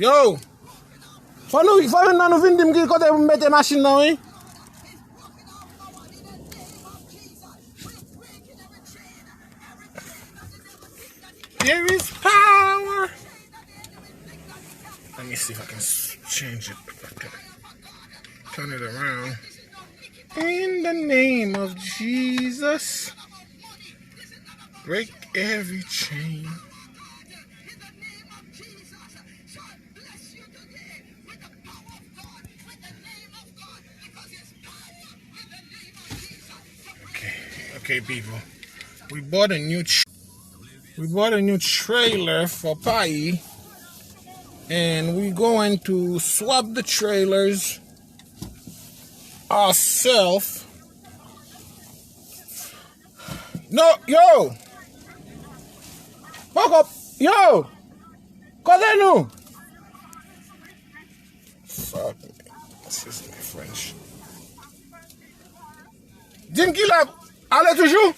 Yo! Faut nous venir me dire côté vous mettez machine là, oui? There is power. Let me see if I can change it. Okay. Turn it around. In the name of Jesus, break every chain. Okay, people. We bought a new trailer for Payi, and we're going to swap the trailers ourselves. No, yo! Fuck up! Yo! Kodenu! Fuck me. Excuse me, French. Dis-moi qu'il a... Allez toujours?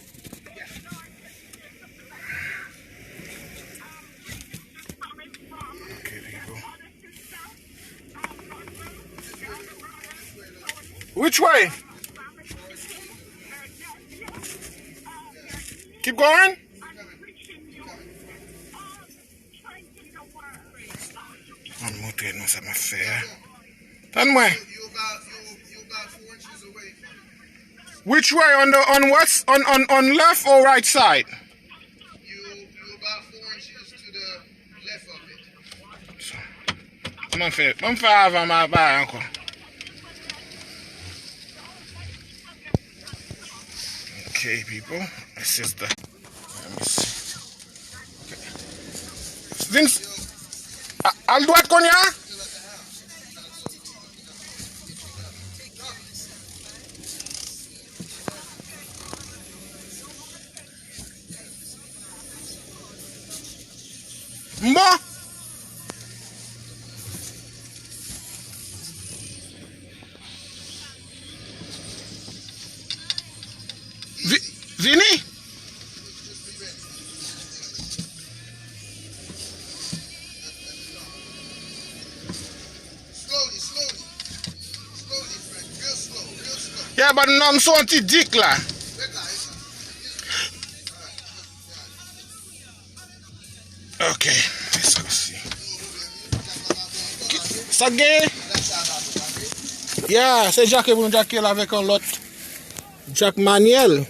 Okay, people. Which way? Keep going? On monte, non, ça m'a fait. Donne-moi. Which way? On what's on left or right side? You about 4 inches to the left of it. I'm faire avant ma barre encore. Okay, people. This is the. Let me see. Okay. Vince, al droite qu'on y a? Mba? Vini? Slowly, Frank. Real slow. Yeah, but non so anti-dick là. Okay, let's see. Ça gagne? Yeah, c'est Jacques et Jacques avec un lot. Jacques Manuel.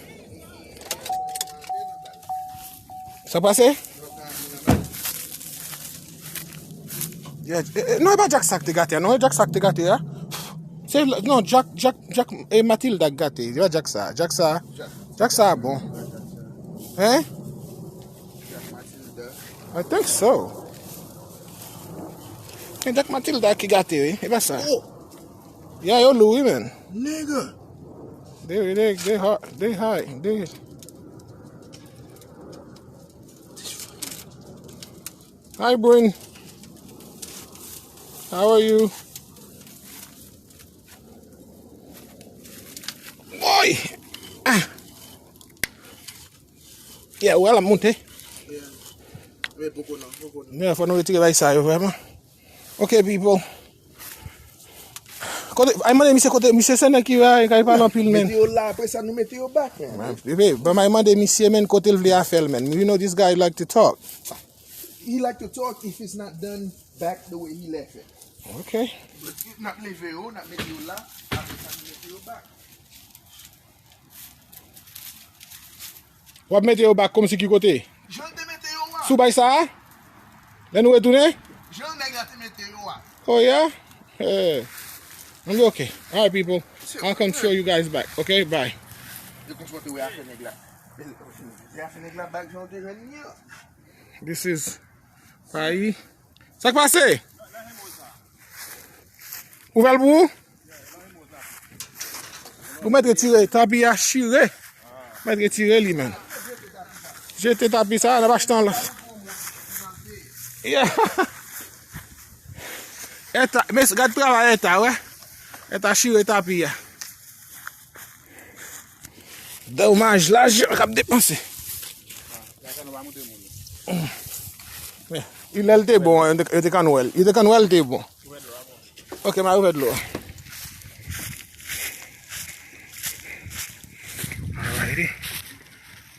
Ça passe? Yeah. Non, pas Jacques Sac te gâté, non, Jacques Sac te gâté, hein? C'est non, Jacques et Mathilde gâté. C'est pas Jacques ça, bon. Hein? I think so. Hey, Jack Matilda qui gâté, oui. Et pas ça. Oh. Yeah, yo Louis, man. Nigga. They high. Hi, Bryn. How are you? Boy. Ah. Yeah, well, I'm monté. Yeah, for no retirer by side, vraiment. Okay, people. I'm going to say, Monsieur Sena qui va parler en pile, man. Mettez-vous là, après ça, nous mettez-vous back, man. Bébé, but my man, Monsieur, man, côté le vle faire, man. You know, this guy like to talk. He like to talk if it's not done back the way he left it. Okay. But not leave not mettez-vous là, après ça, nous mettez-vous back. What mettez-vous back comme si qui côté? Je te mettez-vous là. Sous by ça? Là, nous retourner? Je te mettez-vous là. Oh, yeah? Yeah. I'm okay. All right, people. I'll come show you guys back. Okay, bye. This is Payi. Ça qui passe? Où va le bout? Vous mettre tirer, tapis à chirer. Mettre tirer lui, man. Jeter tapis ça, là, acheter là. Yeah. Mais regarde travail état, ouais. État chirer tapis. Dommage, l'argent qu'on a dépensé. Il a le thé bon, il était canouel. Il était canouel, thé bon. Ok, ma ouvert l'eau. Alrighty.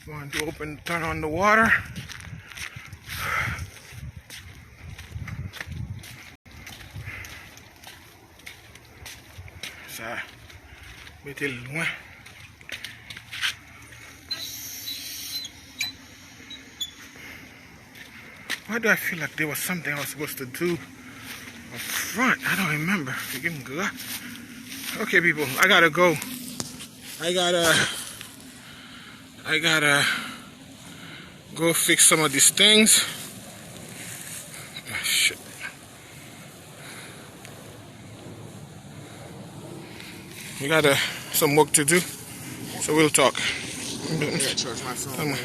Going to turn on the water. Ça, mettez le loin. Why do I feel like there was something I was supposed to do up front? I don't remember. Forgive me, God. Okay, people, I gotta go. I gotta go fix some of these things. Oh, shit. We got some work to do, so we'll talk. Yeah, charge my phone.